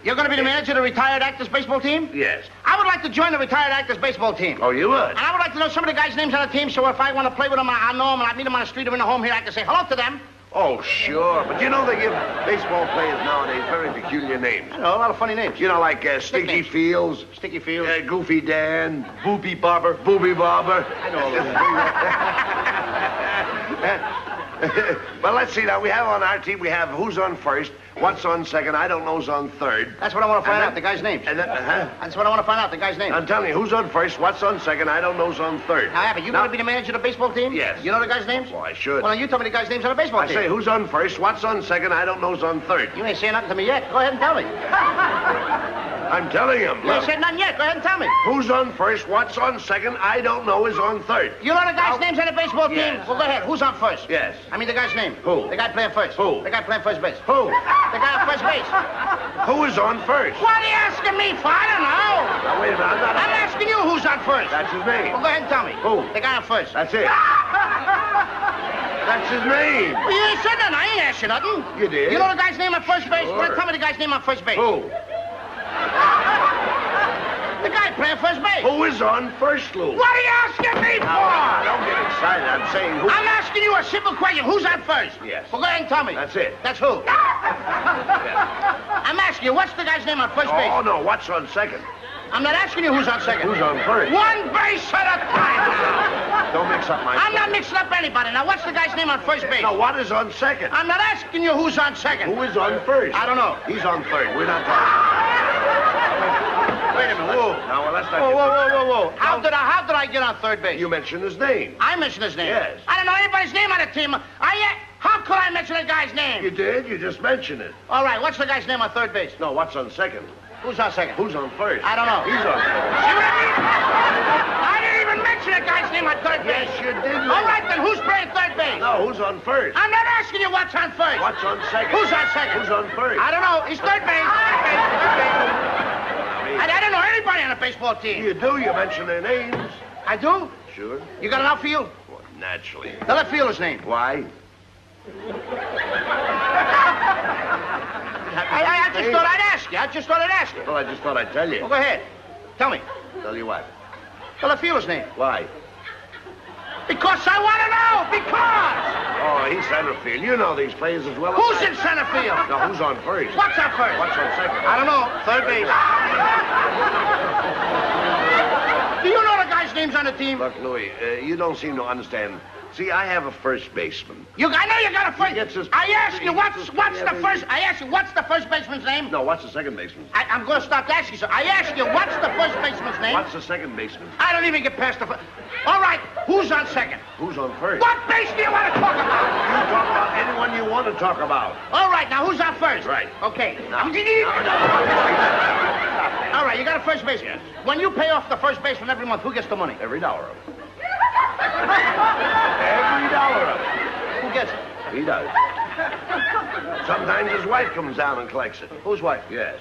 You're going to be the manager of the retired actors baseball team? Yes. I would like to join the retired actors baseball team. Oh, you would? And I would like to know some of the guys' names on the team, so if I want to play with them, I know them, and I meet them on the street or in the home here, I can say hello to them. Oh, sure. But you know they give baseball players nowadays very peculiar names. I know, a lot of funny names. You know, like Sticky Nicknames. Fields. Sticky Fields. Goofy Dan. Booby Barber. Booby Barber. I know all those. But let's see now. We have on our team, we have who's on first, what's on second, I don't know's on third. That's what I want to find And out, the guys' names. And then, That's what I want to find out, the guys' names. I'm telling you, who's on first, what's on second, I don't know's on third. Now, Abbott, you Now- going to be the manager of the baseball team? Yes. You know the guys' names? Well, I should. Well, then you tell me the guys' names on the baseball I team. say, who's on first, what's on second, I don't know's on third. You ain't saying nothing to me yet. Go ahead and tell me. I'm telling him. You ain't Look, said nothing yet. Go ahead and tell me. who's on first, what's on second, I don't know is on third. You know the guys' names on the baseball team? Yes. Well, go ahead. Who's on first? Yes. I mean the guy's name. Who? The guy playing first. Who? The guy playing first base. Who? The guy on first base. Who is on first? What are you asking me for? I don't know. Now, wait a minute, I'm not... I'm asking you who's on first. That's his name. Well, go ahead and tell me. Who? The guy on first. That's it. That's his name. Well, you ain't said nothing. I ain't asked you nothing. You did. You know the guy's name on first base? Sure. Well, tell me the guy's name on first base. Who? The guy playing first base. Who is on first, Lou? What are you asking me for? Now, don't get excited. I'm saying who... I'm asking you a simple question. Who's on first? Yes. Well, go ahead and tell me. That's it. That's who? I'm asking you, what's the guy's name on first base? Oh, no, what's on second? I'm not asking you who's on second. Who's on first? One base at a time. Don't mix up my... I'm not mixing up anybody. Now, what's the guy's name on first base? Now, what is on second? I'm not asking you who's on second. Who is on first? I don't know. He's on third. We're not talking. Wait a minute. Whoa. Now, well, let's not Whoa, get... whoa, whoa, whoa, whoa. How did I get on third base? You mentioned his name. I mentioned his name. Yes. I don't know anybody's name on the team. How could I mention a guy's name? You did? You just mentioned it. All right, what's the guy's name on third base? No, what's on second? Who's on second? Who's on first? I don't know. He's on first. See what I mean? I didn't even mention a guy's name on third base. Yes, you did. All right, then who's playing third base? No, who's on first? I'm not asking you what's on first. What's on second? Who's on second? Who's on first? I don't know. He's third base. Third base. Third base. I don't know anybody on a baseball team. You do. You mention their names. I do? Sure. You got an outfield? Well, naturally. The left fielder's name. Why? I just thought I'd ask you. I just thought I'd ask you. Well, I just thought I'd tell you. Well, go ahead. Tell me. Tell you what. The left fielder's name. Why? Because I want to know. Because. Oh, he's center field. You know these players as well as Who's I. in center field? Now, who's on first? What's on first? What's on second? I don't know. Third base. Do you know the guys' names on the team? Look, Louis, you don't seem to understand. See, I have a first baseman. I know you got a first. He gets his- I asked you he what's gets his- the first. I asked you what's the first baseman's name. No, what's the second baseman? I'm going to stop asking you. So I asked you what's the first baseman's name. What's the second baseman? I don't even get past the. All right, who's on second? Who's on first? What base do you want to talk about? You talk about anyone you want to talk about. All right, now who's on first? Right. Okay. No. All right, you got a first baseman. When you pay off the first baseman every month, who gets the money? Every dollar of it. Every dollar of it. Who gets it? He does. Sometimes his wife comes down and collects it. Whose wife? Yes.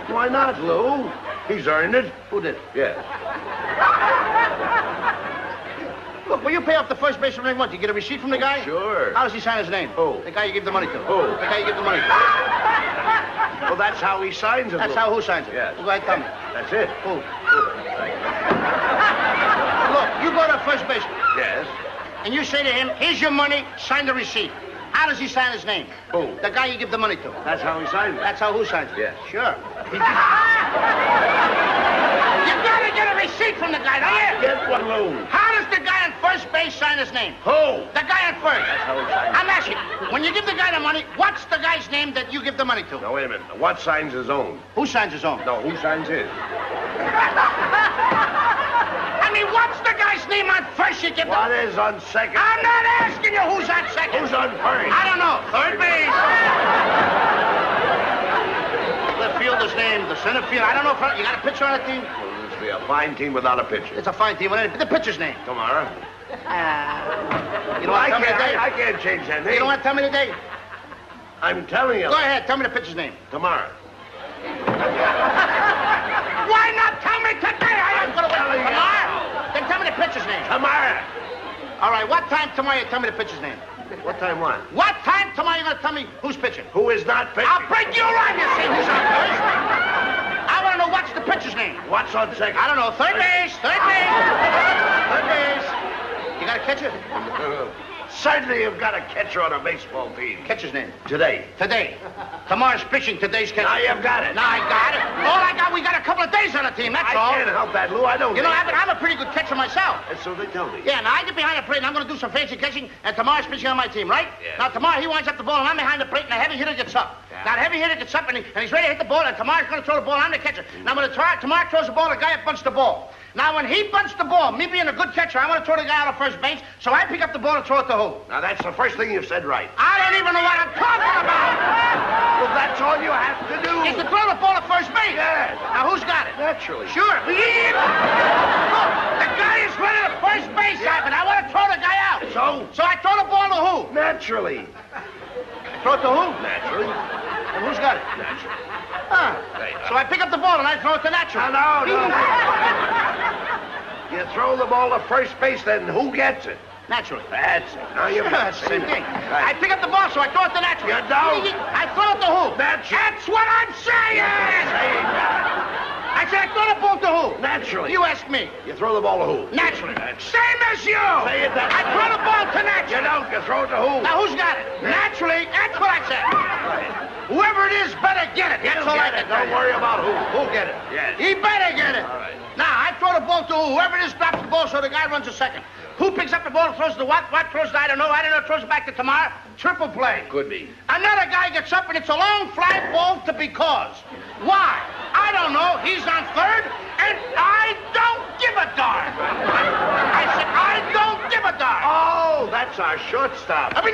Why not, Lou? He's earned it. Who did? Yes. Look, when you pay off the first baseman every month, you get a receipt from the guy? Sure. How does he sign his name? Who? The guy you give the money to. Who? The guy you give the money to. Well, that's how he signs it. That's Lou. how who signs it? Yes. Well, go ahead, tell me. That's it. Who? Look, you go to first baseman, Yes. and you say to him, here's your money, sign the receipt. How does he sign his name? Who? The guy you give the money to. That's how he signs it. That's how who signs it? Yes. Sure. You gotta get a receipt from the guy, don't you? Get one, Lou. How does the guy on first base sign his name? Who? The guy on first. That's how he signs it. I'm asking, when you give the guy the money, what's the guy's name that you give the money to? Now, wait a minute. What signs his own? Who signs his own? No, who signs his? I mean, what's the guy's name on first you give What the... is on second? I'm not asking you who's on second. Who's on first? I don't know. Third base. Left fielder's name, the center field. I don't know if you got a pitcher on the team. Well, this will be a fine team without a pitcher. It's a fine team. The pitcher's name. Tomorrow. You don't want to tell me the day? I can't change that name. You don't want to tell me the day? I'm telling you. Go ahead. Tell me the pitcher's name. Tomorrow. Why not tell me today? I ain't going to wait tomorrow. Then tell me the pitcher's name. Tomorrow. All right. What time tomorrow you tell me the pitcher's name? What time what? What time tomorrow you gonna tell me who's pitching? Who is not pitching? I'll break you right, you say who's on first. I want to know what's the pitcher's name. What's on second? I don't know. Third base. Third base. Third base. You got a catcher? Certainly you've got a catcher on a baseball team. Catcher's name. Today. Today. Tomorrow's pitching. Today's catcher. Now you've got it. Now I got it. We got a couple of days on the team, that's all. I can't help that, Lou. I don't You know, think- I'm a pretty good catcher myself. And so they tell me. Yeah, now I get behind the plate and I'm going to do some fancy catching, and tomorrow's pitching on my team, right? Yeah. Now tomorrow he winds up the ball and I'm behind the plate and the heavy hitter gets up. Yeah. Now the heavy hitter gets up and he's ready to hit the ball, and tomorrow's going to throw the ball. I'm the catcher. Now when tomorrow throws the ball, the guy up bunts the ball. Now when he bunts the ball, me being a good catcher, I want to throw the guy out of first base, so I pick up the ball and throw it to who? Now that's the first thing you've said right. I don't even know what I'm talking about. Well, that's all you have to do. Is to throw the ball at first base. Yes. Now who's got it? Naturally. Sure. Look, the guy is running at first base, Ivan. I want to throw the guy out. So I throw the ball to who? Naturally. I throw it to who? Naturally. And who's got it? Naturally. Huh. So I pick up the ball and I throw it to Natural. No. You throw the ball to first base, then who gets it? Naturally. That's it. Now you've got That's the same thing. Right. I pick up the ball, so I throw it to Natural. You don't. I throw it to who? Natural. That's what I'm saying! I said I throw the ball to who? Naturally. You ask me. You throw the ball to who? Naturally. Same as you! Say it that I way. throw the ball to You Naturally. don't. You throw it to who? Now who's got it? Naturally. That's what I said. Right. Whoever it is better get it. That's He'll all I get can it. tell Don't you. worry about who. Who'll get it? Yes. He better get it. All right. Now, I throw the ball to whoever it is, drops the ball, so the guy runs a second. Who picks up the ball and throws to what? What throws to I don't know. Throws it back to tomorrow. Triple play. Could be. Another guy gets up, and it's a long fly ball to because. Why? I don't know. He's on third, and I don't give a darn. I said, I don't give a darn. Oh, that's our shortstop. I mean,